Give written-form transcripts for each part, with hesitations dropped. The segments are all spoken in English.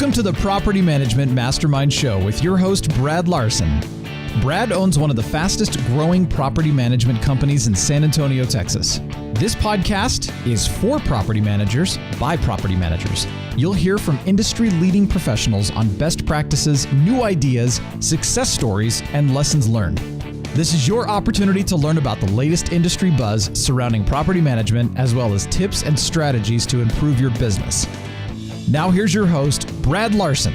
Welcome to the Property Management Mastermind Show with your host, Brad Larson. Brad owns one of the fastest growing property management companies in San Antonio, Texas. This podcast is for property managers by property managers. You'll hear from industry-leading professionals on best practices, new ideas, success stories, and lessons learned. This is your opportunity to learn about the latest industry buzz surrounding property management, as well as tips and strategies to improve your business. Now here's your host, Brad Larson.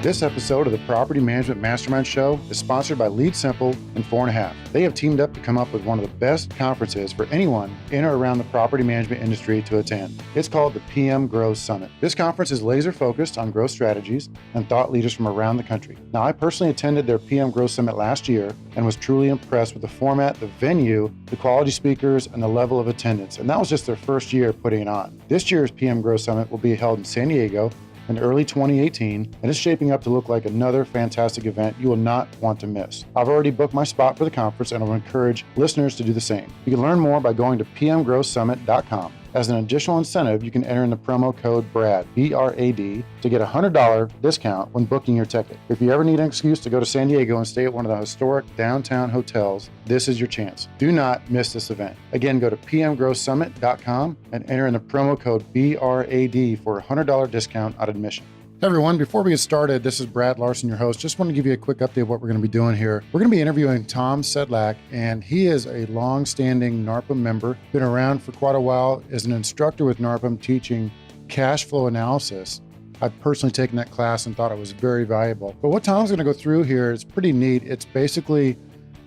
This episode of the Property Management Mastermind Show is sponsored by Lead Simple and 4.5. They have teamed up to come up with one of the best conferences for anyone in or around the property management industry to attend. It's called the PM Growth Summit. This conference is laser focused on growth strategies and thought leaders from around the country. Now, I personally attended their PM Growth Summit last year and was truly impressed with the format, the venue, the quality speakers, and the level of attendance. And that was just their first year putting it on. This year's PM Growth Summit will be held in San Diego in early 2018, and it's shaping up to look like another fantastic event you will not want to miss. I've already booked my spot for the conference, and I will encourage listeners to do the same. You can learn more by going to pmgrowthsummit.com. As an additional incentive, you can enter in the promo code BRAD, B-R-A-D, to get a $100 discount when booking your ticket. If you ever need an excuse to go to San Diego and stay at one of the historic downtown hotels, this is your chance. Do not miss this event. Again, go to pmgrowthsummit.com and enter in the promo code BRAD for a $100 discount on admission. Hey everyone, before we get started, this is Brad Larson, your host. Just want to give you a quick update of what we're going to be doing here. We're going to be interviewing Tom Sedlack, and he is a long-standing NARPM member, been around for quite a while as an instructor with NARPM teaching cash flow analysis. I've personally taken that class and thought it was very valuable. But what Tom's going to go through here is pretty neat. It's basically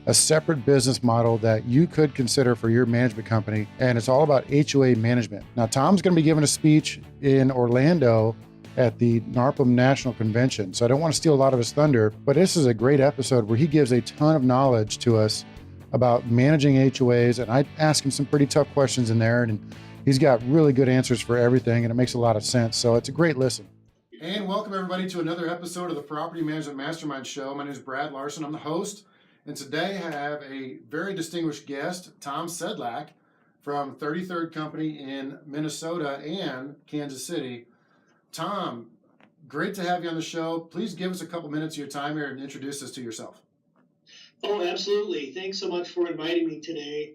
a separate business model that you could consider for your management company, and it's all about HOA management. Now, Tom's going to be giving a speech in Orlando at the NARPM National Convention. So I don't want to steal a lot of his thunder, but this is a great episode where he gives a ton of knowledge to us about managing HOAs. And I ask him some pretty tough questions in there, and he's got really good answers for everything, and it makes a lot of sense. So it's a great listen. And welcome everybody to another episode of the Property Management Mastermind Show. My name is Brad Larson. I'm the host. And today I have a very distinguished guest, Tom Sedlack from 33rd Company in Minnesota and Kansas City. Tom, great to have you on the show. Please give us a couple minutes of your time here and introduce us to yourself. Oh, absolutely. Thanks so much for inviting me today.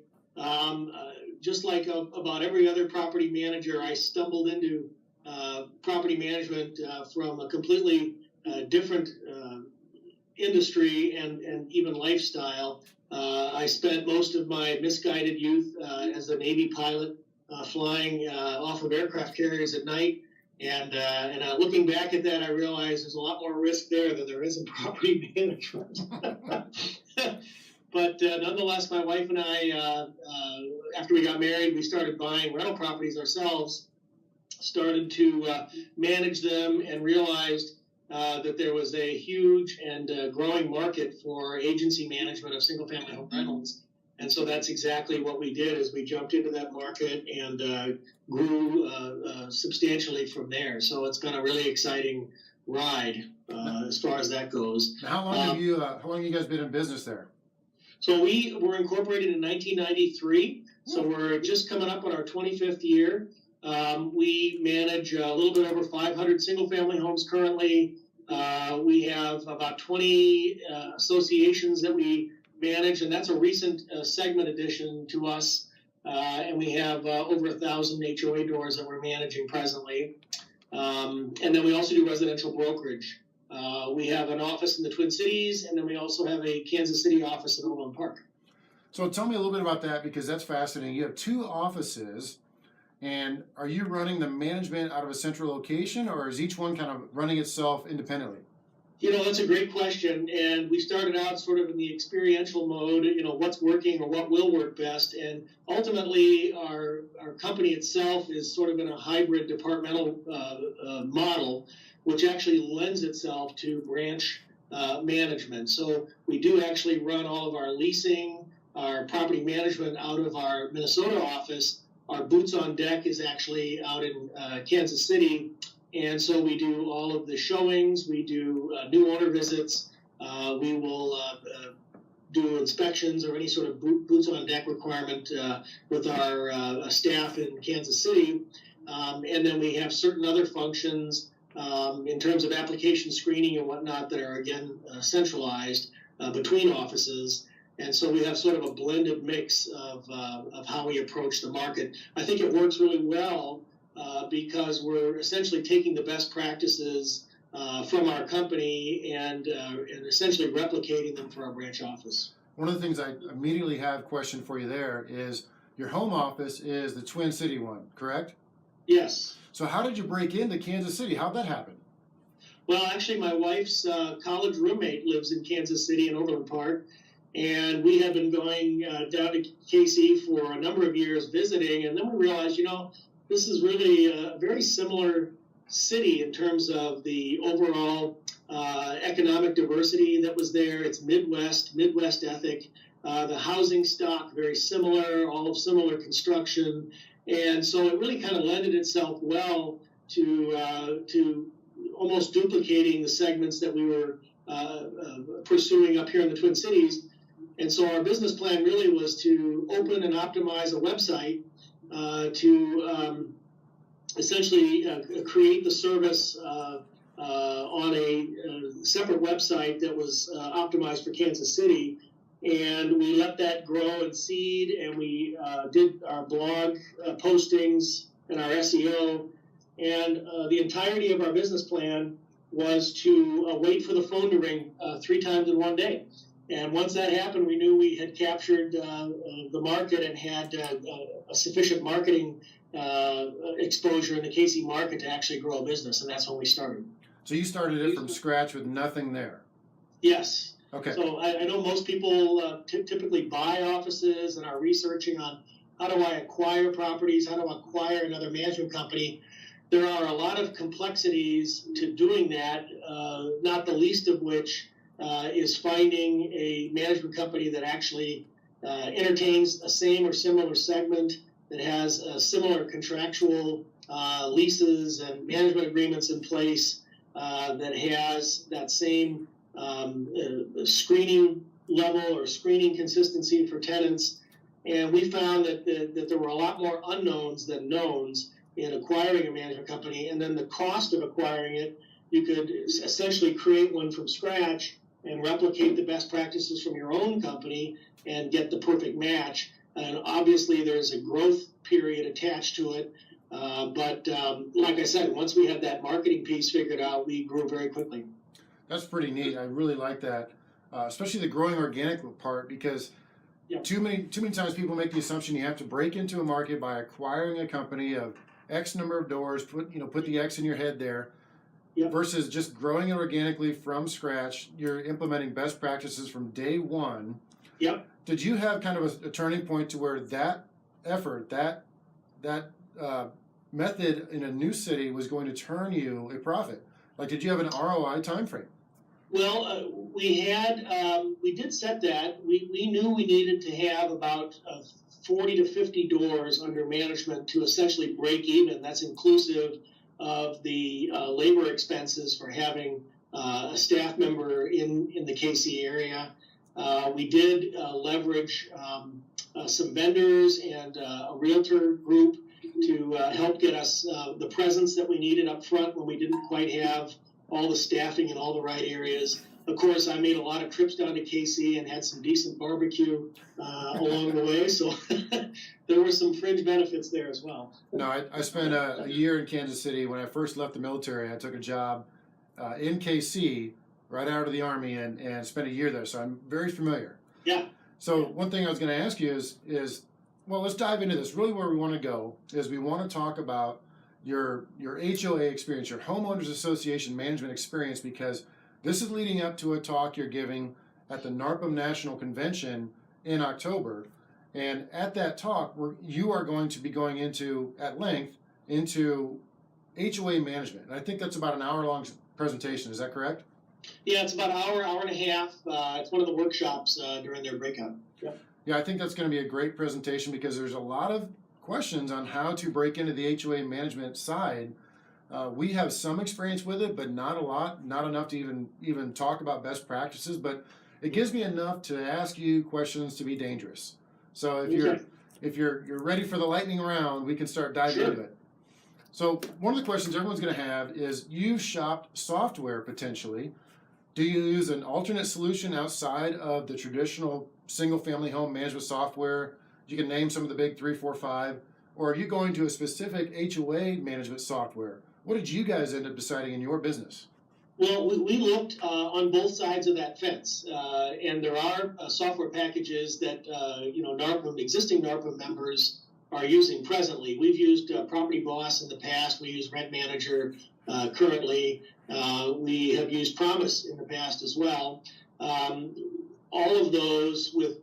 Just like about every other property manager, I stumbled into property management from a completely different industry and even lifestyle. I spent most of my misguided youth as a Navy pilot flying off of aircraft carriers at night. And looking back at that, I realized there's a lot more risk there than there is in property management. But nonetheless, my wife and I, after we got married, we started buying rental properties ourselves, started to manage them, and realized that there was a huge and growing market for agency management of single-family home rentals. And so that's exactly what we did, is we jumped into that market and grew substantially from there. So it's been a really exciting ride as far as that goes. How long have you guys been in business there? So we were incorporated in 1993. So we're just coming up on our 25th year. We manage a little bit over 500 single-family homes currently. We have about 20 associations that we manage, and that's a recent segment addition to us. And we have over 1,000 HOA doors that we're managing presently. And then we also do residential brokerage. We have an office in the Twin Cities, and then we also have a Kansas City office in Overland Park. So tell me a little bit about that, because that's fascinating. You have two offices, and are you running the management out of a central location, or is each one kind of running itself independently? You know, that's a great question. And we started out sort of in the experiential mode, what's working or what will work best. And ultimately, our company itself is sort of in a hybrid departmental model, which actually lends itself to branch management. So we do actually run all of our leasing, our property management out of our Minnesota office. Our boots on deck is actually out in Kansas City. And so we do all of the showings, we do new owner visits, we will do inspections or any sort of boots on deck requirement with our staff in Kansas City. And then we have certain other functions in terms of application screening and whatnot that are, again, centralized between offices. And so we have sort of a blended mix of how we approach the market. I think it works really well because we're essentially taking the best practices from our company and essentially replicating them for our branch office. One of the things I immediately have a question for you there is your home office is the Twin City one, correct? Yes. So how did you break into Kansas City? How'd that happen? Well, actually, my wife's college roommate lives in Kansas City in Overland Park, and we have been going down to KC for a number of years visiting, and then we realized, this is really a very similar city in terms of the overall economic diversity that was there. It's Midwest ethic. The housing stock, very similar, all of similar construction. And so it really kind of lended itself well to almost duplicating the segments that we were pursuing up here in the Twin Cities. And so our business plan really was to open and optimize a website to essentially create the service on a separate website that was optimized for Kansas City. And we let that grow and seed, and we did our blog postings and our SEO. And the entirety of our business plan was to wait for the phone to ring 3 times in one day. And once that happened, we knew we had captured the market and had a sufficient marketing exposure in the KC market to actually grow a business, and that's when we started. So you started it from scratch with nothing there? Yes. Okay. So I know most people typically buy offices and are researching on how do I acquire properties, how do I acquire another management company. There are a lot of complexities to doing that, not the least of which is finding a management company that actually entertains a same or similar segment, that has similar contractual leases and management agreements in place, that has that same screening level or screening consistency for tenants. And we found that there were a lot more unknowns than knowns in acquiring a management company. And then the cost of acquiring it, you could essentially create one from scratch and replicate the best practices from your own company and get the perfect match. And obviously there's a growth period attached to it. But like I said, once we had that marketing piece figured out, we grew very quickly. That's pretty neat. I really like that, especially the growing organic part, because too many times people make the assumption you have to break into a market by acquiring a company of X number of doors, put the X in your head there, versus just growing it organically from scratch. You're implementing best practices from day one. Yep. Did you have kind of a turning point to where that effort, that method in a new city was going to turn you a profit? Like, did you have an ROI time frame? Well, we did set that. We knew we needed to have about 40 to 50 doors under management to essentially break even. That's inclusive of the labor expenses for having a staff member in the KC area. We did leverage some vendors and a realtor group to help get us the presence that we needed up front when we didn't quite have all the staffing in all the right areas. Of course, I made a lot of trips down to KC and had some decent barbecue along the way, so there were some fringe benefits there as well. No, I spent a year in Kansas City. When I first left the military, I took a job in KC right out of the Army and spent a year there, so I'm very familiar. Yeah. So one thing I was going to ask you is, well, let's dive into this. Really where we want to go is we want to talk about your HOA experience, your Homeowners Association management experience, because this is leading up to a talk you're giving at the NARPM National Convention in October. And at that talk, you are going to be going at length into HOA management. And I think that's about an hour-long presentation. Is that correct? Yeah, it's about an hour and a half. It's one of the workshops during their breakout. Yep. Yeah, I think that's going to be a great presentation because there's a lot of questions on how to break into the HOA management side. We have some experience with it, but not a lot, not enough to even talk about best practices. But it gives me enough to ask you questions to be dangerous. So if you're ready for the lightning round, we can start diving into it. So one of the questions everyone's going to have is, you've shopped software potentially. Do you use an alternate solution outside of the traditional single-family home management software? You can name some of the big 3, 4, 5. Or are you going to a specific HOA management software? What did you guys end up deciding in your business? Well, we looked on both sides of that fence, and there are software packages that existing NARPM members are using presently. We've used Property Boss in the past. We use Rent Manager currently. We have used Promise in the past as well. All of those with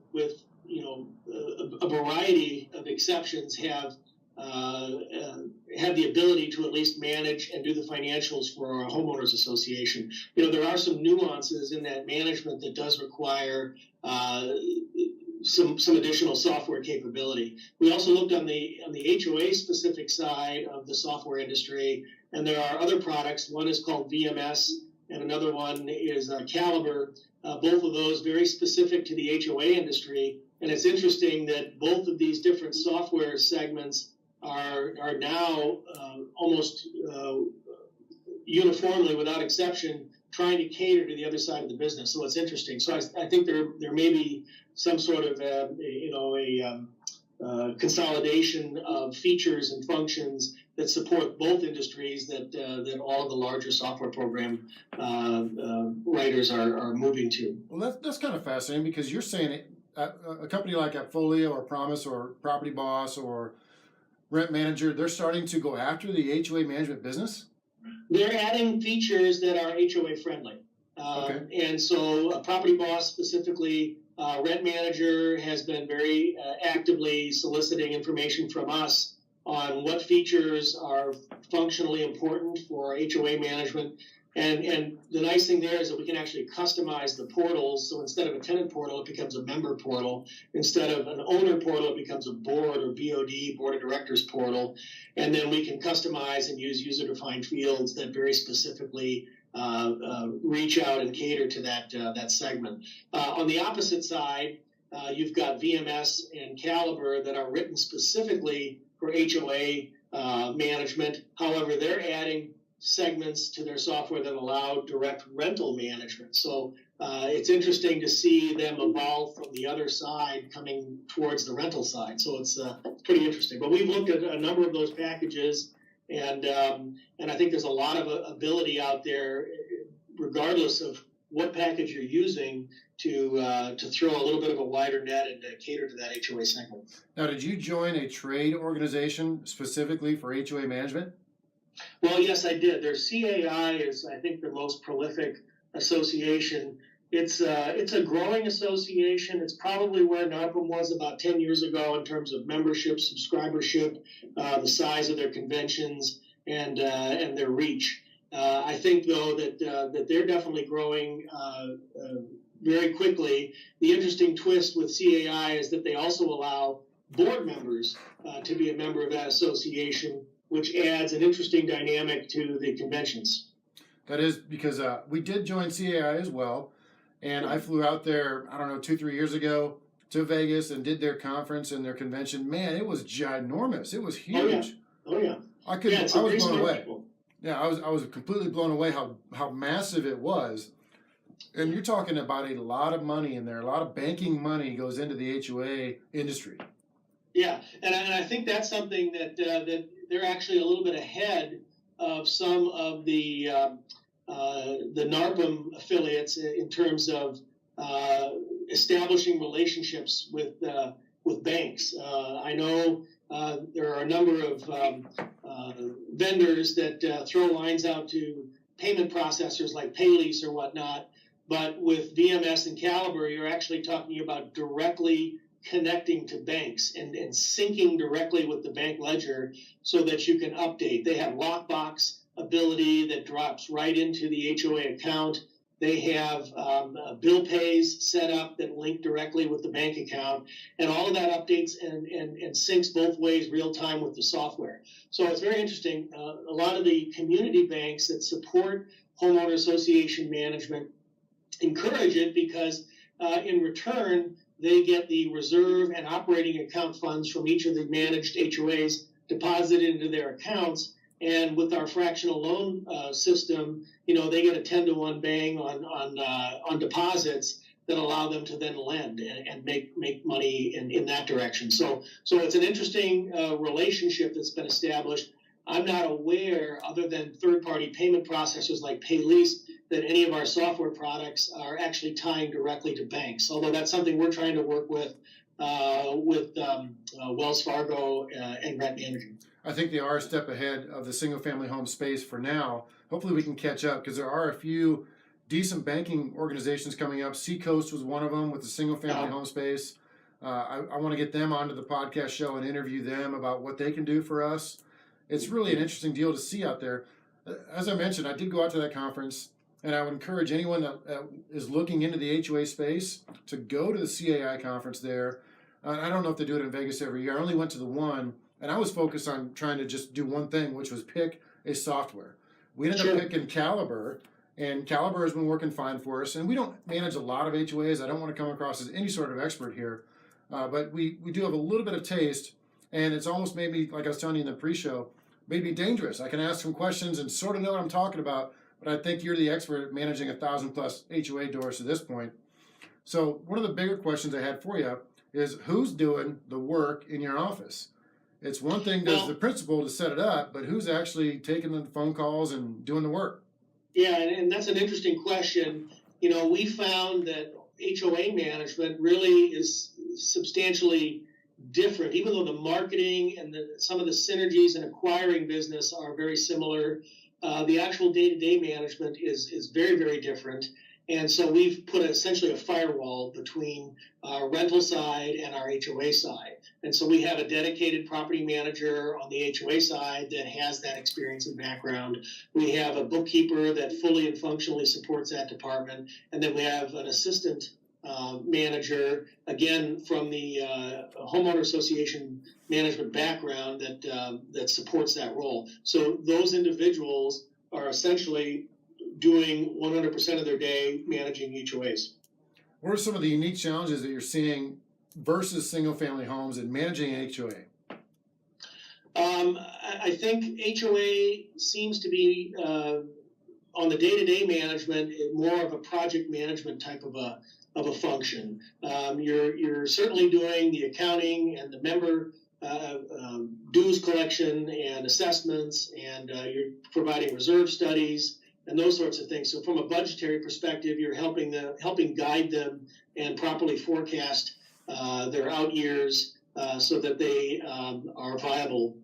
a variety of exceptions have the ability to at least manage and do the financials for our homeowners association. There are some nuances in that management that does require some additional software capability. We also looked on the HOA specific side of the software industry, and there are other products. One is called VMS, and another one is Caliber. Both of those very specific to the HOA industry. And it's interesting that both of these different software segments are now almost uniformly, without exception, trying to cater to the other side of the business. So it's interesting. So I think there may be some sort of consolidation of features and functions that support both industries that all of the larger software program writers are moving to. Well, that's kind of fascinating, because you're saying a company like Appfolio or Promise or Property Boss or Rent Manager, they're starting to go after the HOA management business? They're adding features that are HOA friendly. Okay. And so Property Boss specifically, Rent Manager has been very actively soliciting information from us on what features are functionally important for HOA management. And the nice thing there is that we can actually customize the portals. So instead of a tenant portal, it becomes a member portal. Instead of an owner portal, it becomes a board or BOD, board of directors portal. And then we can customize and use user-defined fields that very specifically reach out and cater to that segment. On the opposite side, you've got VMS and Caliber that are written specifically for HOA management. However, they're adding segments to their software that allow direct rental management. So it's interesting to see them evolve from the other side coming towards the rental side. So it's pretty interesting. But we've looked at a number of those packages, and I think there's a lot of ability out there, regardless of what package you're using, to throw a little bit of a wider net and to cater to that HOA segment. Now, did you join a trade organization specifically for HOA management? Well, yes, I did. Their CAI is, I think, the most prolific association. It's a growing association. It's probably where NARPM was about 10 years ago in terms of membership, subscribership, the size of their conventions, and their reach. I think, though, that they're definitely growing very quickly. The interesting twist with CAI is that they also allow board members to be a member of that association, which adds an interesting dynamic to the conventions. That is because we did join CAI as well, and I flew out there, 2-3 years ago to Vegas and did their conference and their convention. Man, it was ginormous. It was huge. Oh yeah. I was blown away. Yeah, I was completely blown away how massive it was. And you're talking about a lot of money in there. A lot of banking money goes into the HOA industry. Yeah, and I think that's something that they're actually a little bit ahead of some of the NARPM affiliates in terms of establishing relationships with banks. I know there are a number of vendors that throw lines out to payment processors like Paylease or whatnot, but with VMS and Caliber, you're actually talking about directly connecting to banks and syncing directly with the bank ledger so that you can update. They have lockbox ability that drops right into the HOA account. They have bill pays set up that link directly with the bank account, and all of that updates and syncs both ways real time with the software. So it's very interesting. A lot of the community banks that support homeowner association management encourage it because in return, they get the reserve and operating account funds from each of the managed HOAs deposited into their accounts, And with our fractional loan system, they get a 10-to-1 bang on deposits that allow them to then lend and make money in that direction. So it's an interesting relationship that's been established. I'm not aware, other than third-party payment processors like PayLease, that any of our software products are actually tying directly to banks. Although that's something we're trying to work with Wells Fargo and Grant Management. I think they are a step ahead of the single-family home space for now. Hopefully we can catch up because there are a few decent banking organizations coming up. Seacoast was one of them with the single-family home space. I want to get them onto the podcast show and interview them about what they can do for us. It's really an interesting deal to see out there. As I mentioned, I did go out to that conference, and I would encourage anyone that is looking into the HOA space to go to the CAI conference there. I don't know if they do it in Vegas every year. I only went to the one. And I was focused on trying to just do one thing, which was pick a software. We ended up picking Caliber, and Caliber has been working fine for us. And we don't manage a lot of HOAs. I don't want to come across as any sort of expert here, but we do have a little bit of taste, and it's almost made me, like I was telling you in the pre-show, made me dangerous. I can ask some questions and sort of know what I'm talking about, but I think you're the expert at managing 1,000+ HOA doors to this point. So one of the bigger questions I had for you is, who's doing the work in your office? It's one thing does the principal to set it up, but who's actually taking the phone calls and doing the work? Yeah, and that's an interesting question. We found that HOA management really is substantially different, even though the marketing and some of the synergies in acquiring business are very similar. The actual day-to-day management is very, very different. And so we've put essentially a firewall between our rental side and our HOA side. And so we have a dedicated property manager on the HOA side that has that experience and background. We have a bookkeeper that fully and functionally supports that department. And then we have an assistant manager, again, from the homeowner association management background that supports that role. So those individuals are essentially doing 100% of their day managing HOAs. What are some of the unique challenges that you're seeing versus single-family homes and managing an HOA? I think HOA seems to be, on the day-to-day management, more of a project management type of a function. You're certainly doing the accounting and the member dues collection and assessments, and you're providing reserve studies and those sorts of things. So from a budgetary perspective, you're helping guide them and properly forecast their out years so that they are viable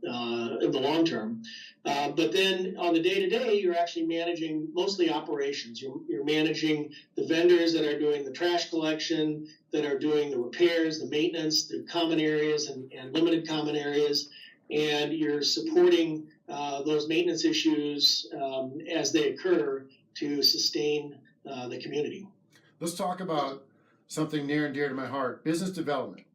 in the long term. But then on the day-to-day, you're actually managing mostly operations. You're managing the vendors that are doing the trash collection, that are doing the repairs, the maintenance, the common areas and limited common areas, and you're supporting those maintenance issues as they occur to sustain the community. Let's talk about something near and dear to my heart, business development.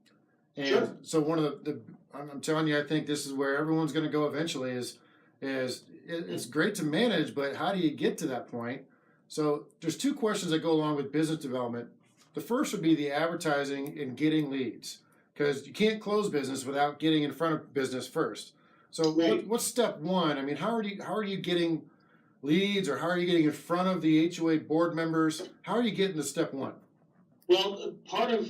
And Sure. so one of I'm telling you, I think this is where everyone's going to go eventually is it's great to manage, but how do you get to that point? So there's two questions that go along with business development. The first would be the advertising and getting leads, because you can't close business without getting in front of business first. So Right. what's step one? I mean, how are you getting leads, or how are you getting in front of the HOA board members? How are you getting to step one? Well, part of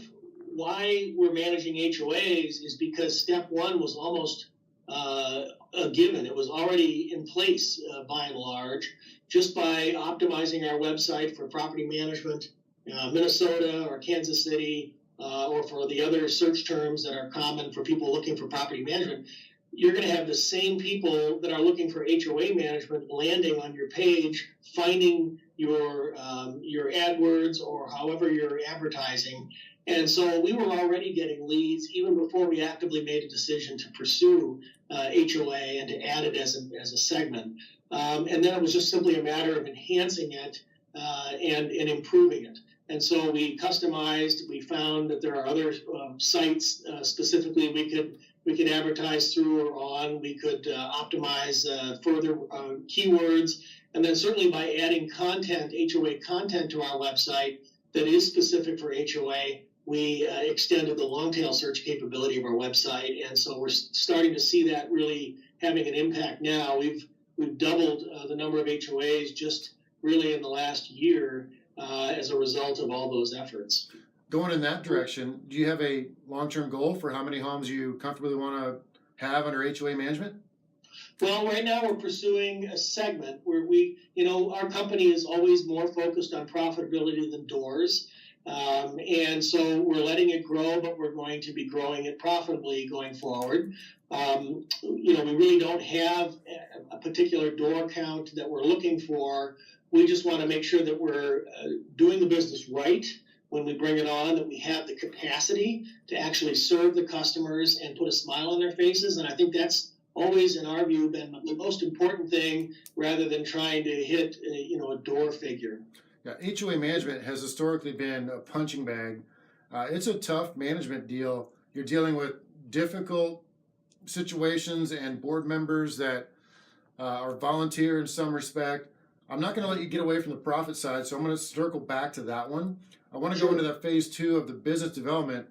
why we're managing HOAs is because step one was almost a given. It was already in place by and large, just by optimizing our website for property management, Minnesota or Kansas City, or for the other search terms that are common for people looking for property management. You're going to have the same people that are looking for HOA management landing on your page, finding your AdWords or however you're advertising. And so we were already getting leads even before we actively made a decision to pursue HOA and to add it as a segment. And then it was just simply a matter of enhancing it and improving it. And so we customized. We found that there are other sites specifically we could advertise through or on. We could optimize further keywords, and then certainly by adding content, HOA content to our website that is specific for HOA, we extended the long tail search capability of our website, and so we're starting to see that really having an impact now. we've doubled the number of HOAs just really in the last year as a result of all those efforts. Going in that direction, do you have a long-term goal for how many homes you comfortably want to have under HOA management? Well, right now we're pursuing a segment where our company is always more focused on profitability than doors. And so we're letting it grow, but we're going to be growing it profitably going forward. We really don't have a particular door count that we're looking for. We just want to make sure that we're doing the business right when we bring it on, that we have the capacity to actually serve the customers and put a smile on their faces. And I think that's always, in our view, been the most important thing rather than trying to hit a door figure. Yeah, HOA management has historically been a punching bag. It's a tough management deal. You're dealing with difficult situations and board members that are volunteer in some respect. I'm not going to let you get away from the profit side, so I'm going to circle back to that one. I want to go into that phase 2 of the business development.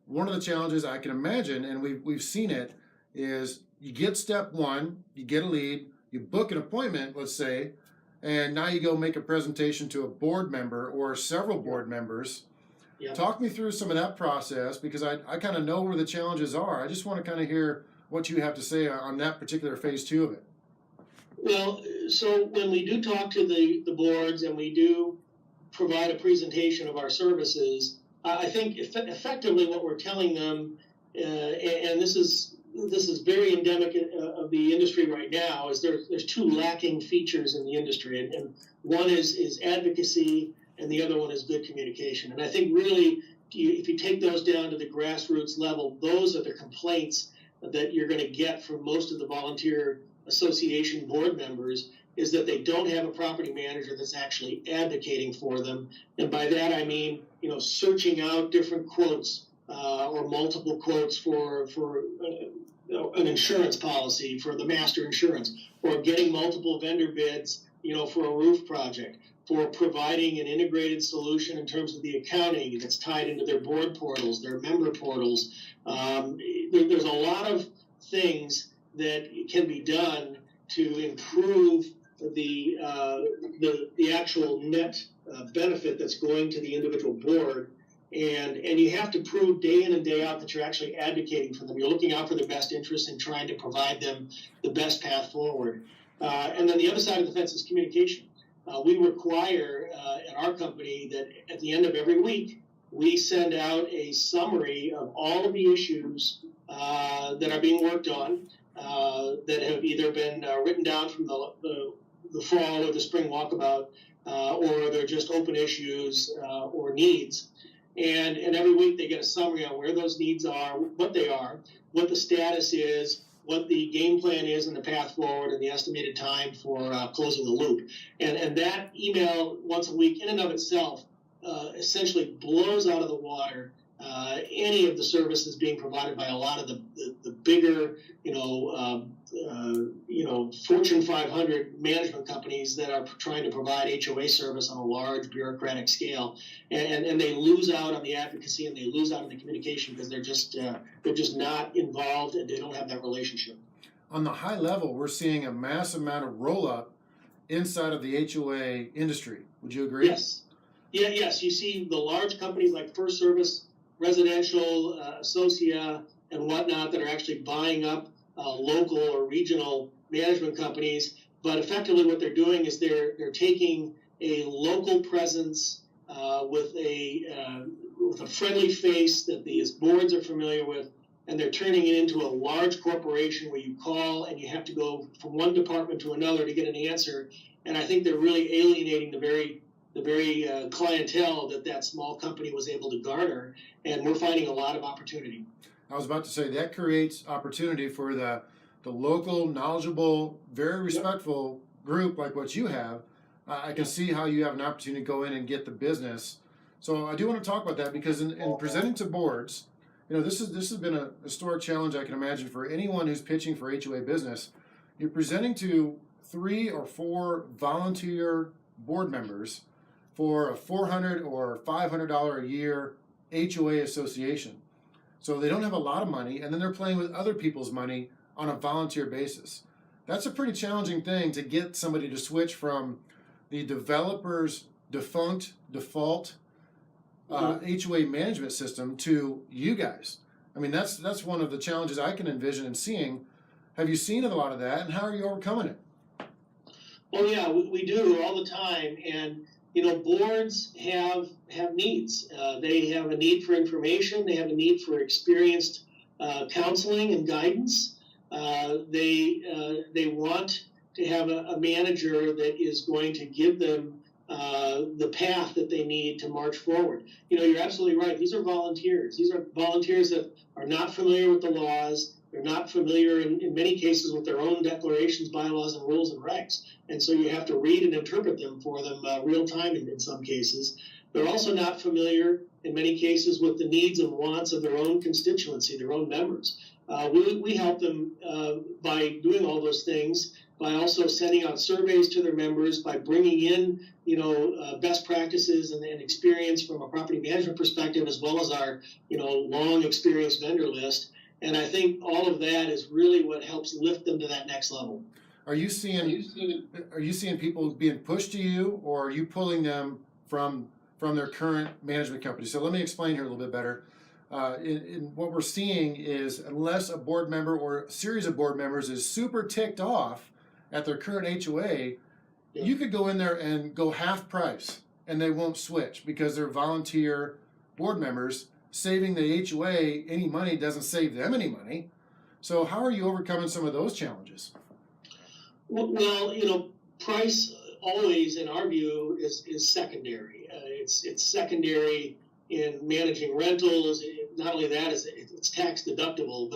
One of the challenges I can imagine, and we've seen it, is you get step 1, you get a lead, you book an appointment, let's say, and now you go make a presentation to a board member or several board members. Yeah. Talk me through some of that process, because I kind of know where the challenges are. I just want to kind of hear what you have to say on that particular phase 2 of it. Well, so when we do talk to the boards and we do provide a presentation of our services, I think effectively what we're telling them, and this is very endemic of the industry right now, is there's 2 lacking features in the industry, and one is advocacy, and the other one is good communication. And I think really, if you take those down to the grassroots level, those are the complaints that you're going to get from most of the volunteer association board members, is that they don't have a property manager that's actually advocating for them. And by that I mean, searching out different quotes or multiple quotes for an insurance policy, for the master insurance, or getting multiple vendor bids, for a roof project, for providing an integrated solution in terms of the accounting that's tied into their board portals, their member portals. There's a lot of things that can be done to improve the actual net benefit that's going to the individual board, and you have to prove day in and day out that you're actually advocating for them. You're looking out for their best interests and trying to provide them the best path forward. And then the other side of the fence is communication. We require at our company that at the end of every week we send out a summary of all of the issues that are being worked on, that have either been written down from the fall or the spring walkabout, or they're just open issues or needs. And every week they get a summary on where those needs are, what they are, what the status is, what the game plan is and the path forward, and the estimated time for closing the loop. And that email once a week in and of itself essentially blows out of the water any of the services being provided by a lot of the bigger, Fortune 500 management companies that are trying to provide HOA service on a large bureaucratic scale, and they lose out on the advocacy and they lose out on the communication because they're just not involved and they don't have that relationship. On the high level, we're seeing a massive amount of roll-up inside of the HOA industry. Would you agree? Yes. Yeah, yes. You see the large companies like First Service, Residential, Associa, and whatnot that are actually buying up local or regional management companies. But effectively what they're doing is they're taking a local presence with a friendly face that these boards are familiar with, and they're turning it into a large corporation where you call and you have to go from one department to another to get an answer. And I think they're really alienating the very clientele that small company was able to garner, and we're finding a lot of opportunity. I was about to say that creates opportunity for the local, knowledgeable, very respectful group like what you have. I can see how you have an opportunity to go in and get the business. So I do want to talk about that, because in presenting to boards, this has been a historic challenge I can imagine for anyone who's pitching for HOA business. You're presenting to 3 or 4 volunteer board members for a $400 or $500 a year HOA association. So they don't have a lot of money, and then they're playing with other people's money on a volunteer basis. That's a pretty challenging thing to get somebody to switch from the developer's default HOA management system to you guys. I mean, that's one of the challenges I can envision and seeing. Have you seen a lot of that, and how are you overcoming it? Oh yeah, we do all the time, and boards have needs. They have a need for information. They have a need for experienced counseling and guidance. They want to have a manager that is going to give them the path that they need to march forward. You're absolutely right. These are volunteers. These are volunteers that are not familiar with the laws. They're not familiar in many cases with their own declarations, bylaws, and rules and regs. And so you have to read and interpret them for them real time in some cases. They're also not familiar in many cases with the needs and wants of their own constituency, their own members. We help them by doing all those things, by also sending out surveys to their members, by bringing in best practices and experience from a property management perspective, as well as our long experienced vendor list. And I think all of that is really what helps lift them to that next level. Are you seeing people being pushed to you, or are you pulling them from their current management company? So let me explain here a little bit better. In what we're seeing is, unless a board member or a series of board members is super ticked off at their current HOA, you could go in there and go half price and they won't switch because they're volunteer board members. Saving the HOA any money doesn't save them any money. So how are you overcoming some of those challenges? Well, price always, in our view, is secondary. It's secondary in managing rentals. Not only that, it's tax deductible,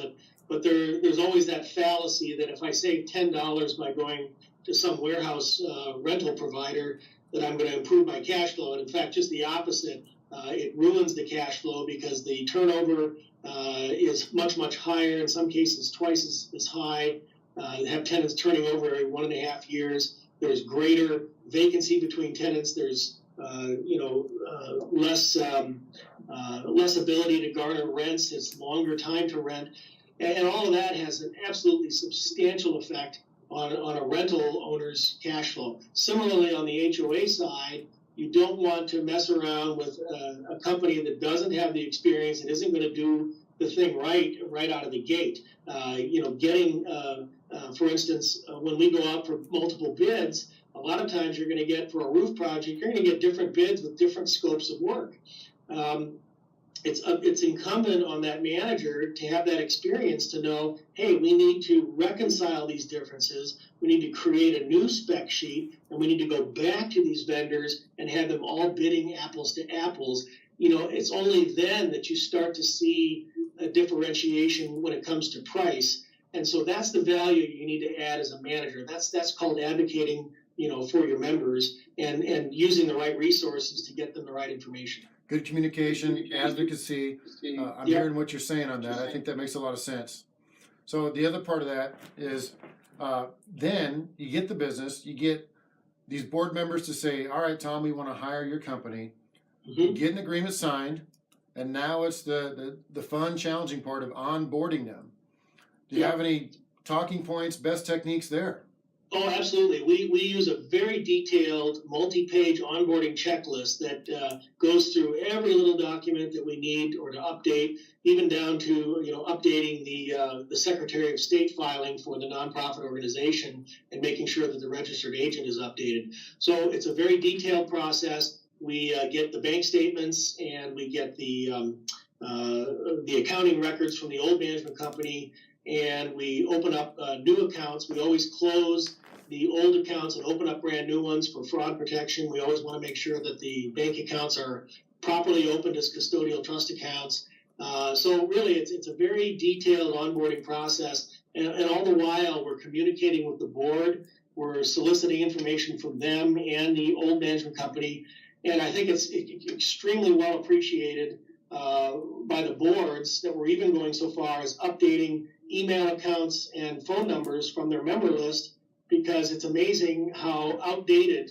but there's always that fallacy that if I save $10 by going to some warehouse rental provider, that I'm going to improve my cash flow. And in fact, just the opposite. It ruins the cash flow because the turnover is much, much higher, in some cases twice as high. Have tenants turning over every 1.5 years. There's greater vacancy between tenants. There's less ability to garner rents. It's longer time to rent. And all of that has an absolutely substantial effect on a rental owner's cash flow. Similarly, on the HOA side, you don't want to mess around with a company that doesn't have the experience and isn't going to do the thing right out of the gate. For instance, when we go out for multiple bids, a lot of times you're going to get, for a roof project, you're going to get different bids with different scopes of work. It's incumbent on that manager to have that experience to know, hey, we need to reconcile these differences. We need to create a new spec sheet, and we need to go back to these vendors and have them all bidding apples to apples. It's only then that you start to see a differentiation when it comes to price. And so that's the value you need to add as a manager. That's called advocating, for your members and using the right resources to get them the right information. Good communication, advocacy. I'm hearing what you're saying on that. I think that makes a lot of sense. So the other part of that is then you get the business, you get these board members to say, all right, Tom, we want to hire your company. Mm-hmm. Get an agreement signed, and now it's the fun, challenging part of onboarding them. Do you have any talking points, best techniques there? Oh, absolutely. We use a very detailed multi-page onboarding checklist that goes through every little document that we need or to update, even down to updating the Secretary of State filing for the nonprofit organization and making sure that the registered agent is updated. So it's a very detailed process. We get the bank statements and we get the accounting records from the old management company, and we open up new accounts. We always close the old accounts and open up brand new ones for fraud protection. We always want to make sure that the bank accounts are properly opened as custodial trust accounts. So really, it's a very detailed onboarding process. And all the while, we're communicating with the board. We're soliciting information from them and the old management company. And I think it's extremely well appreciated by the boards that we're even going so far as updating email accounts and phone numbers from their member list, because it's amazing how outdated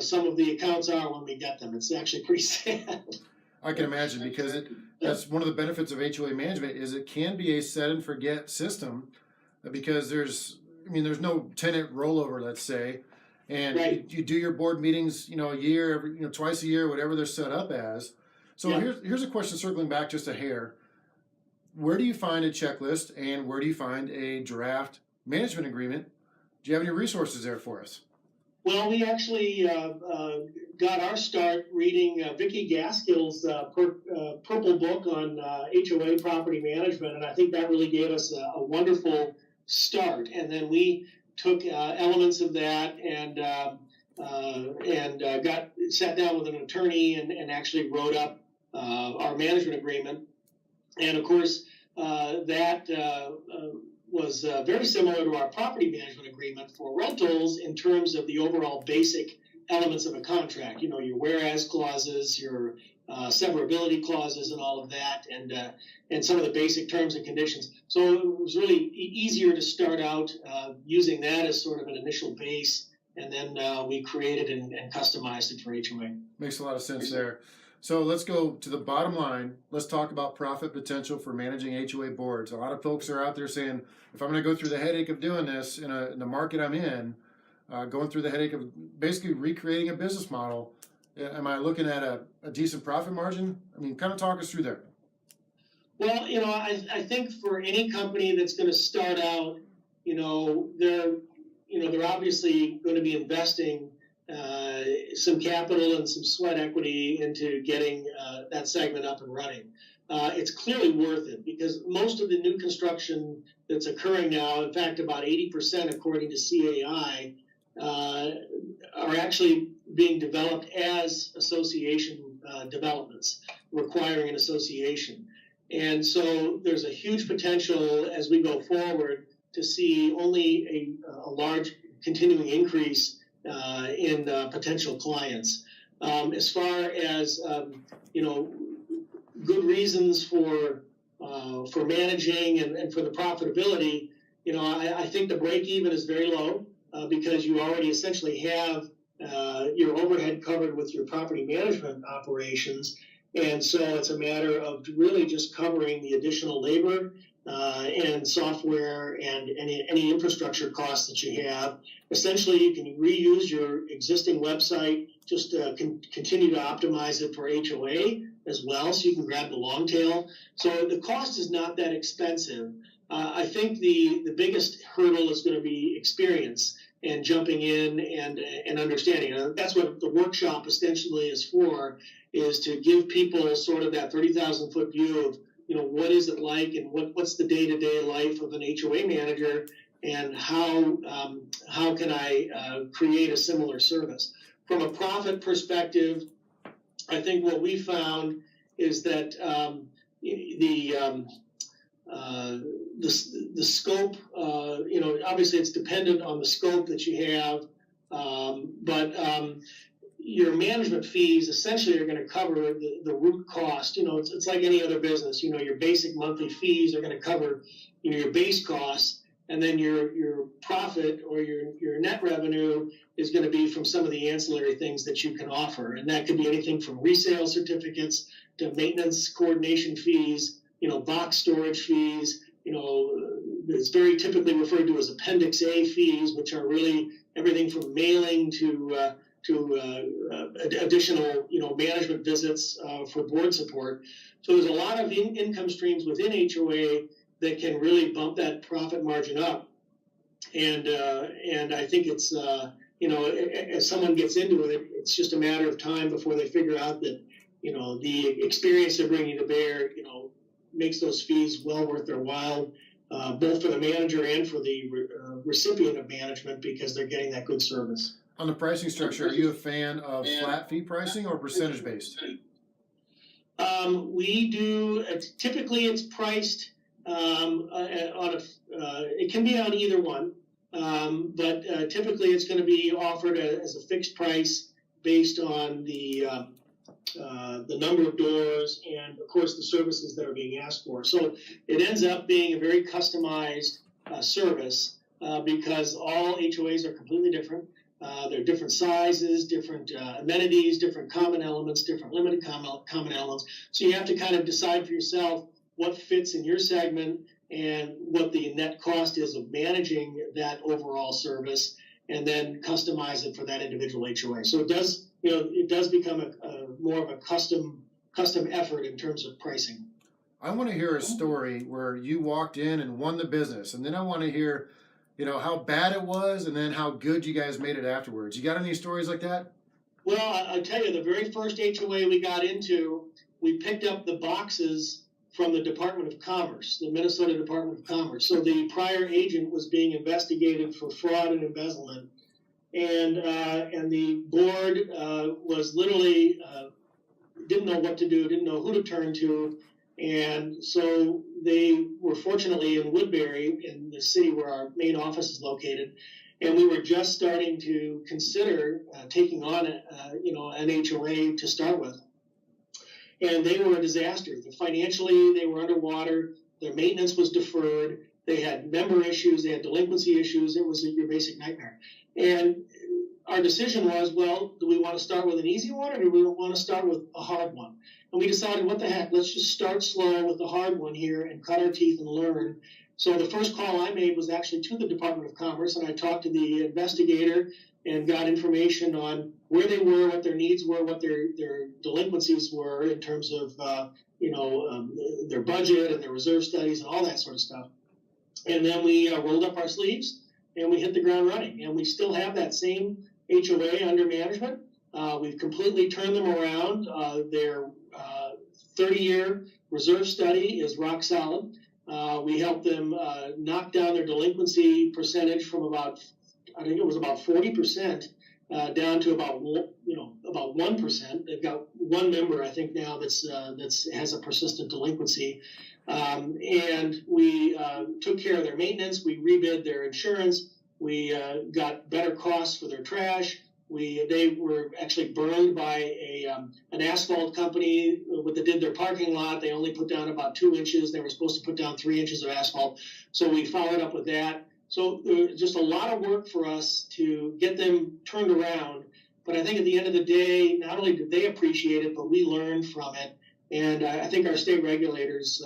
some of the accounts are when we get them. It's actually pretty sad. I can imagine, because that's one of the benefits of HOA management is it can be a set and forget system, because there's I mean, there's no tenant rollover, let's say, and Right. you do your board meetings, a year, twice a year, whatever they're set up as. So Yeah. here's a question circling back just a hair. Where do you find a checklist, and where do you find a draft management agreement? Do you have any resources there for us? Well, we actually got our start reading Vicky Gaskell's purple book on HOA property management, and I think that really gave us a wonderful start. And then we took elements of that and got sat down with an attorney and actually wrote up our management agreement. And of course, that was very similar to our property management agreement for rentals in terms of the overall basic elements of a contract. Your whereas clauses, your severability clauses, and all of that, and some of the basic terms and conditions. So it was really easier to start out using that as sort of an initial base, and then we created and customized it for HOA. Makes a lot of sense there. So let's go to the bottom line. Let's talk about profit potential for managing HOA boards. A lot of folks are out there saying, if I'm going to go through the headache of doing this in the market I'm in, going through the headache of basically recreating a business model, am I looking at a decent profit margin? I mean, kind of talk us through there. Well, I think for any company that's going to start out, they're obviously going to be investing some capital and some sweat equity into getting that segment up and running. It's clearly worth it because most of the new construction that's occurring now, in fact, about 80% according to CAI, are actually being developed as association developments, requiring an association. And so there's a huge potential as we go forward to see only a large continuing increase in potential clients. As far as good reasons for managing and for the profitability, I think the break even is very low because you already essentially have your overhead covered with your property management operations, and so it's a matter of really just covering the additional labor and software and any infrastructure costs that you have. Essentially, you can reuse your existing website, just continue to optimize it for HOA as well, so you can grab the long tail. So the cost is not that expensive. I think the biggest hurdle is going to be experience and jumping in and understanding. That's what the workshop essentially is for, is to give people sort of that 30,000-foot view of what is it like and what's the day-to-day life of an HOA manager, and how can I create a similar service. From a profit perspective, I think what we found is that the scope, obviously it's dependent on the scope that you have, but your management fees essentially are going to cover the root cost. It's like any other business. Your basic monthly fees are going to cover your base costs, and then your profit or your net revenue is going to be from some of the ancillary things that you can offer, and that could be anything from resale certificates to maintenance coordination fees, box storage fees. It's very typically referred to as Appendix A fees, which are really everything from mailing to additional, management visits for board support. So there's a lot of income streams within HOA that can really bump that profit margin up. And I think it's, as someone gets into it, it's just a matter of time before they figure out that, the experience they're bringing to bear, makes those fees well worth their while, both for the manager and for the recipient of management, because they're getting that good service. On the pricing structure, are you a fan of flat fee pricing or percentage based? We do, typically it's priced on it can be on either one, but typically it's going to be offered as a fixed price based on the number of doors and, of course, the services that are being asked for. So it ends up being a very customized service because all HOAs are completely different. They're different sizes, different amenities, different common elements, different limited common elements. So you have to kind of decide for yourself what fits in your segment and what the net cost is of managing that overall service, and then customize it for that individual HOA. So it does become a more of a custom effort in terms of pricing. I want to hear a story where you walked in and won the business, and then I want to hear, how bad it was, and then how good you guys made it afterwards. You got any stories like that? Well, I'll tell you, the very first HOA we got into, we picked up the boxes from the Department of Commerce, the Minnesota Department of Commerce. So the prior agent was being investigated for fraud and embezzlement, and the board was literally didn't know what to do, didn't know who to turn to, and so they were fortunately in Woodbury, in the city where our main office is located, and we were just starting to consider taking on an HOA to start with. And they were a disaster. Financially, they were underwater. Their maintenance was deferred. They had member issues. They had delinquency issues. It was your basic nightmare. And our decision was, well, do we want to start with an easy one, or do we want to start with a hard one? And we decided, what the heck, let's just start slow with the hard one here and cut our teeth and learn. So the first call I made was actually to the Department of Commerce, and I talked to the investigator and got information on where they were, what their needs were, what their delinquencies were in terms of their budget and their reserve studies and all that sort of stuff. And then we rolled up our sleeves and we hit the ground running. And we still have that same HOA under management. We've completely turned them around. Their 30-year reserve study is rock solid. We helped them knock down their delinquency percentage from about 40% down to about 1%. They've got one member, I think, now that's has a persistent delinquency, and we took care of their maintenance. We rebid their insurance. We got better costs for their trash. They were actually burned by an asphalt company that did their parking lot. They only put down about 2 inches. They were supposed to put down 3 inches of asphalt. So we followed up with that. So there was just a lot of work for us to get them turned around. But I think at the end of the day, not only did they appreciate it, but we learned from it. And I think our state regulators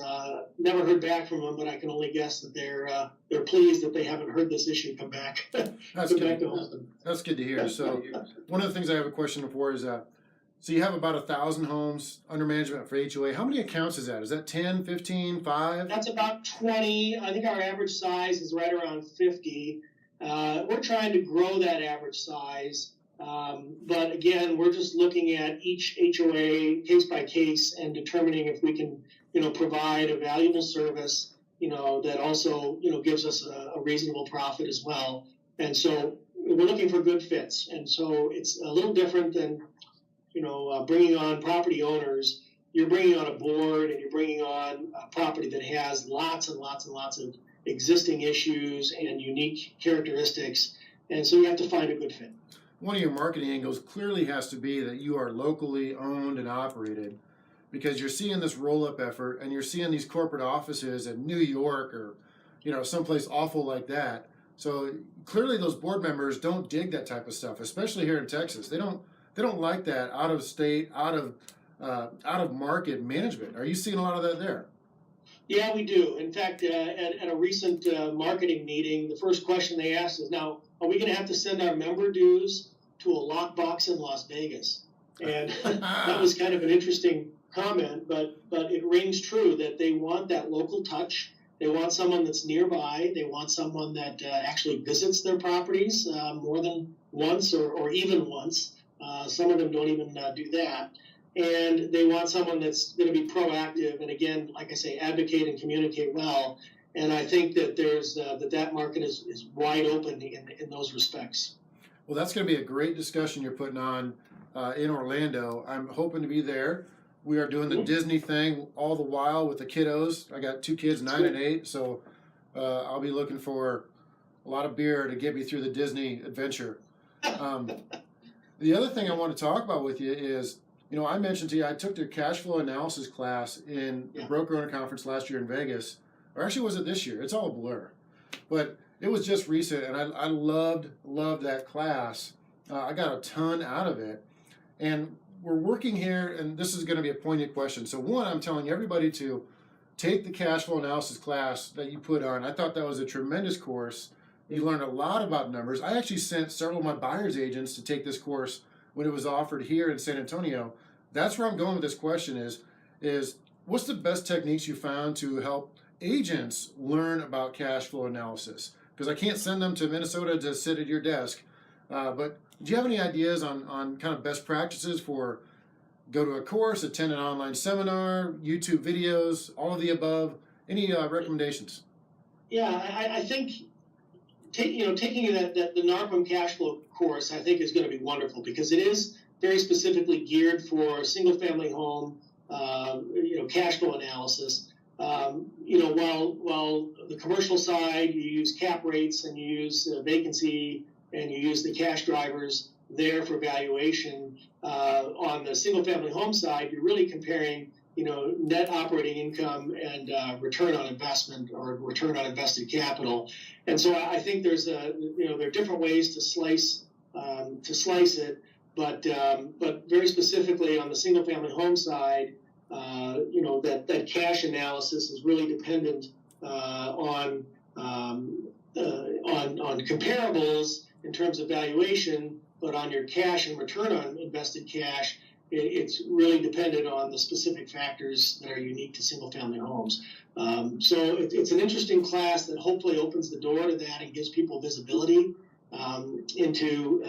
never heard back from them, but I can only guess that they're pleased that they haven't heard this issue come back. That's good. That's good to hear. So one of the things I have a question for is, so you have about 1,000 homes under management for HOA. How many accounts is that? Is that 10, 15, 5? That's about 20. I think our average size is right around 50. We're trying to grow that average size. But again, we're just looking at each HOA case by case and determining if we can, provide a valuable service, that also, gives us a reasonable profit as well. And so we're looking for good fits. And so it's a little different than, bringing on property owners. You're bringing on a board and you're bringing on a property that has lots and lots and lots of existing issues and unique characteristics. And so you have to find a good fit. One of your marketing angles clearly has to be that you are locally owned and operated, because you're seeing this roll-up effort and you're seeing these corporate offices in New York or, someplace awful like that. So clearly those board members don't dig that type of stuff, especially here in Texas. They don't like that out of state, out of market management. Are you seeing a lot of that there? Yeah, we do. In fact, at a recent marketing meeting, the first question they asked is, now, are we going to have to send our member dues to a lockbox in Las Vegas? And that was kind of an interesting comment, but it rings true that they want that local touch. They want someone that's nearby. They want someone that actually visits their properties more than once or even once. Some of them don't even do that. And they want someone that's going to be proactive and, again, like I say, advocate and communicate well. And I think that there's that market is wide open in those respects. Well, that's going to be a great discussion you're putting on in Orlando. I'm hoping to be there. We are doing the Disney thing all the while with the kiddos. I got 2 kids, 9 and 8, so I'll be looking for a lot of beer to get me through the Disney adventure. The other thing I want to talk about with you is, I mentioned to you I took the cash flow analysis class in the broker owner conference last year in Vegas. Or actually, was it this year? It's all a blur. But it was just recent, and I loved that class. I got a ton out of it. And we're working here, and this is going to be a poignant question. So one, I'm telling everybody to take the cash flow analysis class that you put on. I thought that was a tremendous course. You learned a lot about numbers. I actually sent several of my buyer's agents to take this course when it was offered here in San Antonio. That's where I'm going with this question is what's the best techniques you found to help agents learn about cash flow analysis? Because I can't send them to Minnesota to sit at your desk. But do you have any ideas on kind of best practices for go to a course, attend an online seminar, YouTube videos, all of the above? Any recommendations? Yeah, I think taking the NARPM cash flow course, I think is going to be wonderful because it is very specifically geared for single-family home, cash flow analysis. While the commercial side, you use cap rates and you use vacancy and you use the cash drivers there for valuation. On the single-family home side, you're really comparing, net operating income and return on investment or return on invested capital. And so I think there are different ways to slice it, but very specifically on the single-family home side, that cash analysis is really dependent on comparables in terms of valuation, but on your cash and return on invested cash, it's really dependent on the specific factors that are unique to single-family homes. So it's an interesting class that hopefully opens the door to that and gives people visibility into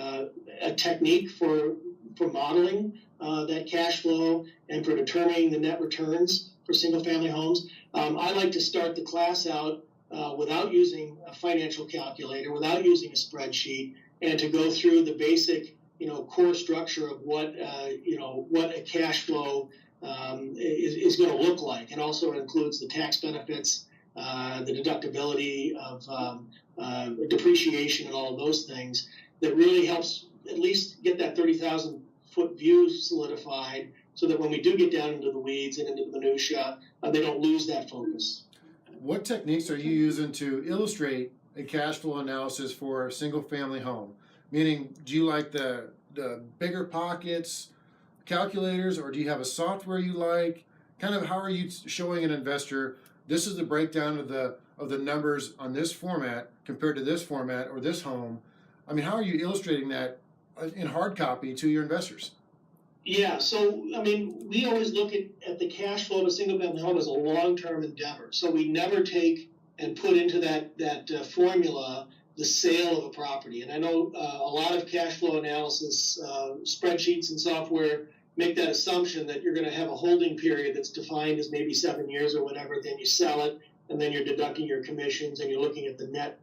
a technique for modeling that cash flow and for determining the net returns for single-family homes. I like to start the class out without using a financial calculator, without using a spreadsheet, and to go through the basic, core structure of what a cash flow is going to look like. And also it includes the tax benefits, the deductibility of depreciation and all of those things that really helps at least get that 30,000-foot view solidified so that when we do get down into the weeds and into the minutia, they don't lose that focus. What techniques are you using to illustrate a cash flow analysis for a single-family home? Meaning, do you like the bigger pockets calculators, or do you have a software you like? Kind of how are you showing an investor this is the breakdown of the numbers on this format compared to this format or this home? I mean, how are you illustrating that in hard copy to your investors? Yeah, so we always look at the cash flow of a single-family home as a long-term endeavor. So we never take and put into that formula the sale of a property. And I know a lot of cash flow analysis spreadsheets and software make that assumption that you're going to have a holding period that's defined as maybe 7 years or whatever. Then you sell it, and then you're deducting your commissions, and you're looking at the net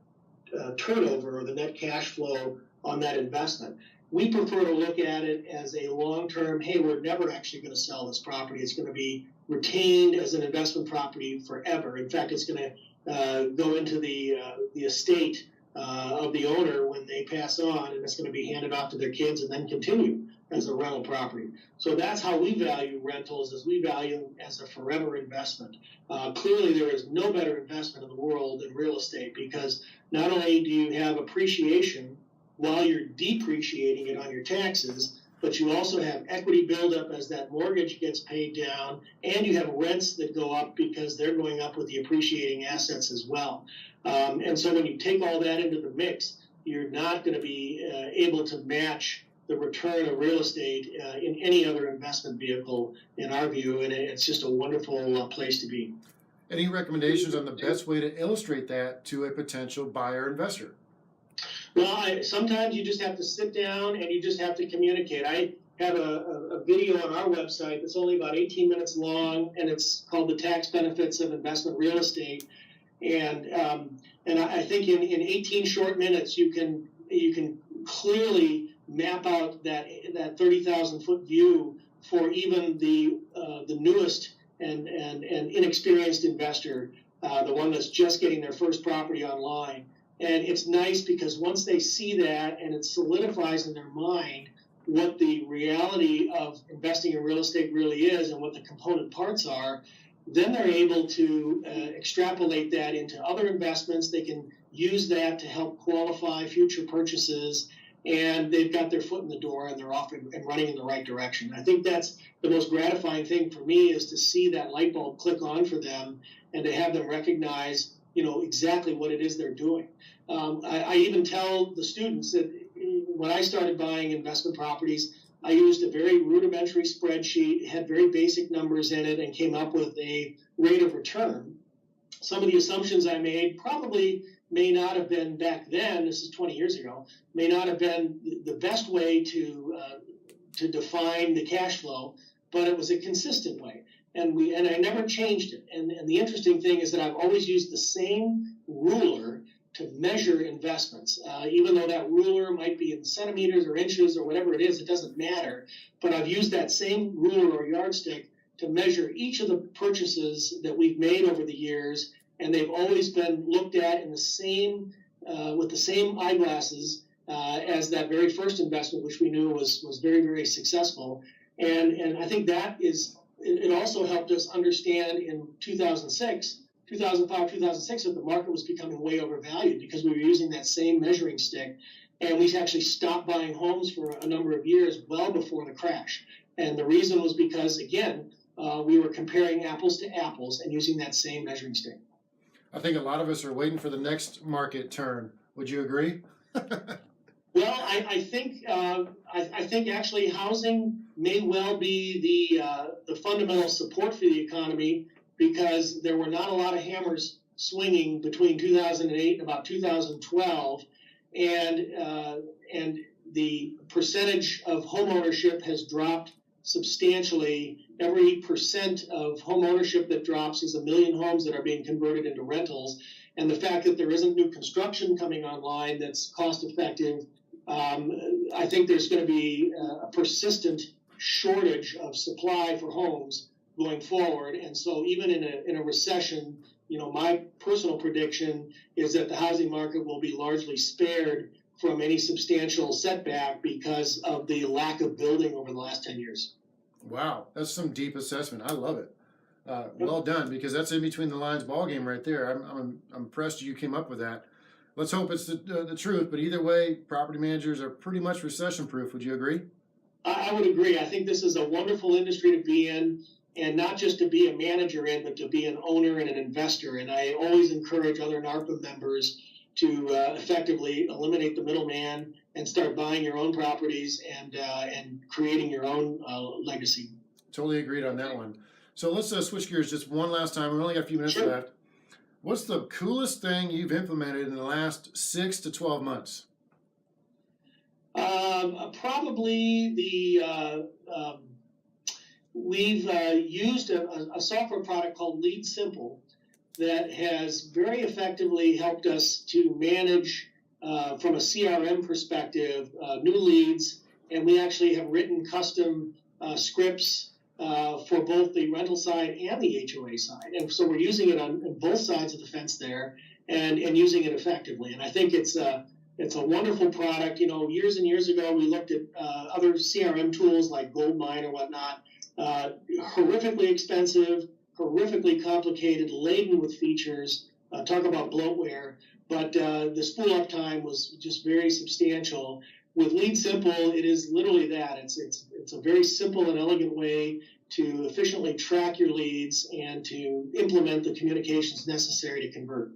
turnover or the net cash flow on that investment. We prefer to look at it as a long-term, hey, we're never actually going to sell this property. It's going to be retained as an investment property forever. In fact, it's going to go into the estate of the owner when they pass on, and it's going to be handed off to their kids and then continue as a rental property. So that's how we value rentals, as we value as a forever investment. Clearly, there is no better investment in the world than real estate, because not only do you have appreciation while you're depreciating it on your taxes, but you also have equity buildup as that mortgage gets paid down, and you have rents that go up because they're going up with the appreciating assets as well. And so when you take all that into the mix, you're not going to be able to match the return of real estate in any other investment vehicle, in our view, and it's just a wonderful place to be. Any recommendations on the best way to illustrate that to a potential buyer investor? Well, sometimes you just have to sit down and you just have to communicate. I have a video on our website that's only about 18 minutes long, and it's called The Tax Benefits of Investment Real Estate. And I think in 18 short minutes you can clearly map out that 30,000-foot view for even the newest and inexperienced investor, the one that's just getting their first property online. And it's nice because once they see that and it solidifies in their mind what the reality of investing in real estate really is and what the component parts are, then they're able to extrapolate that into other investments. They can use that to help qualify future purchases. and they've got their foot in the door and they're off and running in the right direction. I think that's the most gratifying thing for me, is to see that light bulb click on for them and to have them recognize, exactly what it is they're doing. I even tell the students that when I started buying investment properties, I used a very rudimentary spreadsheet, had very basic numbers in it, and came up with a rate of return. Some of the assumptions I made probably may not have been back then, this is 20 years ago, may not have been the best way to define the cash flow, but it was a consistent way. And I never changed it. And the interesting thing is that I've always used the same ruler to measure investments. Even though that ruler might be in centimeters or inches or whatever it is, it doesn't matter. But I've used that same ruler or yardstick to measure each of the purchases that we've made over the years, and they've always been looked at in the same with the same eyeglasses as that very first investment, which we knew was very, very successful. And I think that it also helped us understand in 2005, 2006, that the market was becoming way overvalued, because we were using that same measuring stick, and we actually stopped buying homes for a number of years well before the crash. And the reason was because, again, we were comparing apples to apples and using that same measuring stick. I think a lot of us are waiting for the next market turn. Would you agree? Well, I think actually housing may well be the fundamental support for the economy, because there were not a lot of hammers swinging between 2008 and about 2012, and the percentage of home ownership has dropped substantially. Every percent of home ownership that drops is 1 million homes that are being converted into rentals. And the fact that there isn't new construction coming online that's cost effective, I think there's going to be a persistent shortage of supply for homes going forward. And so even in a recession, my personal prediction is that the housing market will be largely spared from any substantial setback because of the lack of building over the last 10 years. Wow, that's some deep assessment. I love it. Well done, because that's in between the lines ball game right there. I'm impressed you came up with that. Let's hope it's the truth, but either way, property managers are pretty much recession proof. Would you agree? I would agree. I think this is a wonderful industry to be in, and not just to be a manager in, but to be an owner and an investor. And I always encourage other NARPA members to effectively eliminate the middleman and start buying your own properties and creating your own legacy. Totally agreed on that one. So let's switch gears just one last time. We've only got a few minutes left. What's the coolest thing you've implemented in the last 6 to 12 months? Probably we've used a software product called Lead Simple that has very effectively helped us to manage, from a CRM perspective, new leads. And we actually have written custom scripts for both the rental side and the HOA side. And so we're using it on both sides of the fence there and using it effectively. And I think it's a wonderful product. Years and years ago, we looked at other CRM tools like Goldmine or whatnot. Horrifically expensive, horrifically complicated, laden with features. Talk about bloatware. But the spool up time was just very substantial. With Lead Simple, it is literally that. It's a very simple and elegant way to efficiently track your leads and to implement the communications necessary to convert.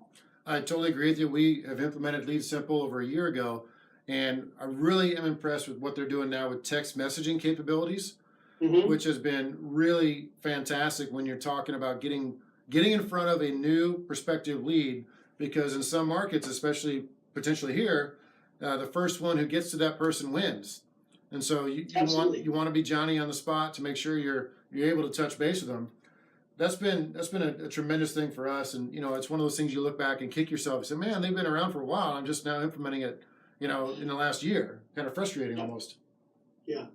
I totally agree with you. We have implemented Lead Simple over a year ago, and I really am impressed with what they're doing now with text messaging capabilities, which has been really fantastic when you're talking about getting in front of a new prospective lead, because in some markets, especially potentially here, the first one who gets to that person wins. And so you want to be Johnny on the spot to make sure you're able to touch base with them. That's been a tremendous thing for us. And it's one of those things you look back and kick yourself and say, man, they've been around for a while. I'm just now implementing it, in the last year. Kind of frustrating almost. Yeah.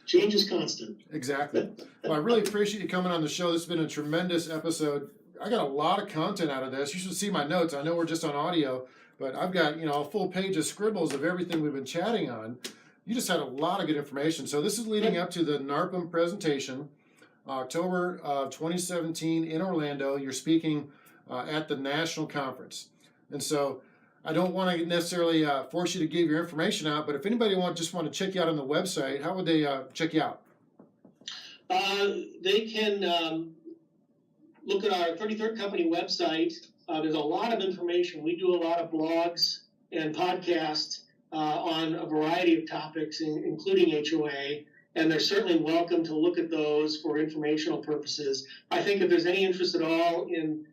Change is constant. Exactly. Well, I really appreciate you coming on the show. This has been a tremendous episode. I got a lot of content out of this. You should see my notes. I know we're just on audio, but I've got, a full page of scribbles of everything we've been chatting on. You just had a lot of good information. So this is leading up to the NARPM presentation, October of 2017 in Orlando. You're speaking at the national conference. And so I don't want to necessarily force you to give your information out, but if anybody just want to check you out on the website, how would they check you out? They can look at our 33rd Company website. There's a lot of information. We do a lot of blogs and podcasts on a variety of topics, including HOA, and they're certainly welcome to look at those for informational purposes. I think if there's any interest at all in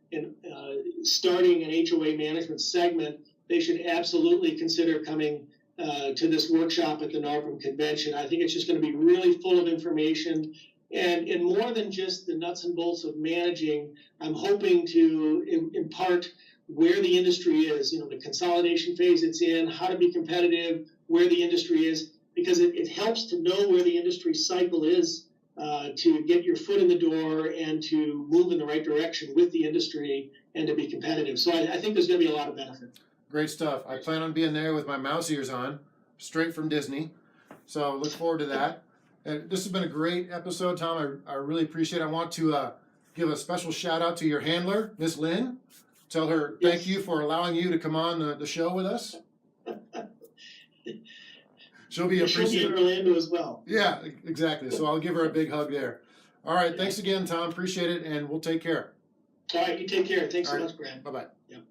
starting an HOA management segment, they should absolutely consider coming to this workshop at the NARPM convention. I think it's just going to be really full of information. And more than just the nuts and bolts of managing, I'm hoping to impart where the industry is, the consolidation phase it's in, how to be competitive, where the industry is, because it helps to know where the industry cycle is to get your foot in the door and to move in the right direction with the industry and to be competitive. So I think there's going to be a lot of benefit. Great stuff. I plan on being there with my mouse ears on, straight from Disney. So look forward to that. And this has been a great episode, Tom. I really appreciate it. I want to give a special shout out to your handler, Miss Lynn. Tell her thank you for allowing you to come on the show with us. She'll be appreciative. She'll be in Orlando as well. Yeah, exactly. So I'll give her a big hug there. All right. Thanks again, Tom. Appreciate it. And we'll take care. All right. You take care. Thanks so much, Brad. Bye-bye. Yep.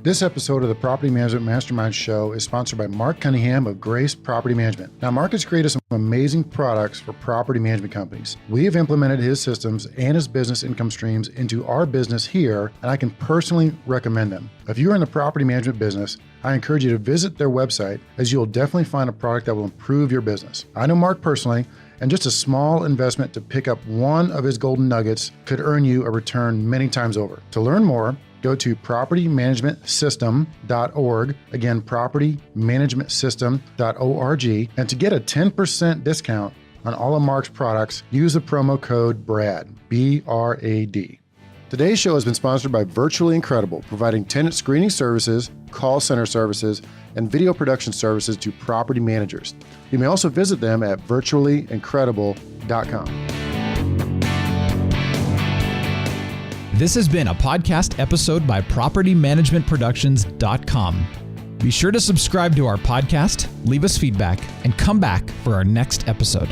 This episode of the Property Management Mastermind Show is sponsored by Mark Cunningham of Grace Property Management. Now, Mark has created some amazing products for property management companies. We have implemented his systems and his business income streams into our business here, and I can personally recommend them. If you are in the property management business, I encourage you to visit their website, as you will definitely find a product that will improve your business. I know Mark personally, and just a small investment to pick up one of his golden nuggets could earn you a return many times over. To learn more, go to propertymanagementsystem.org. Again, propertymanagementsystem.org. And to get a 10% discount on all of Mark's products, use the promo code BRAD, B-R-A-D. Today's show has been sponsored by Virtually Incredible, providing tenant screening services, call center services, and video production services to property managers. You may also visit them at virtuallyincredible.com. This has been a podcast episode by PropertyManagementProductions.com. Be sure to subscribe to our podcast, leave us feedback, and come back for our next episode.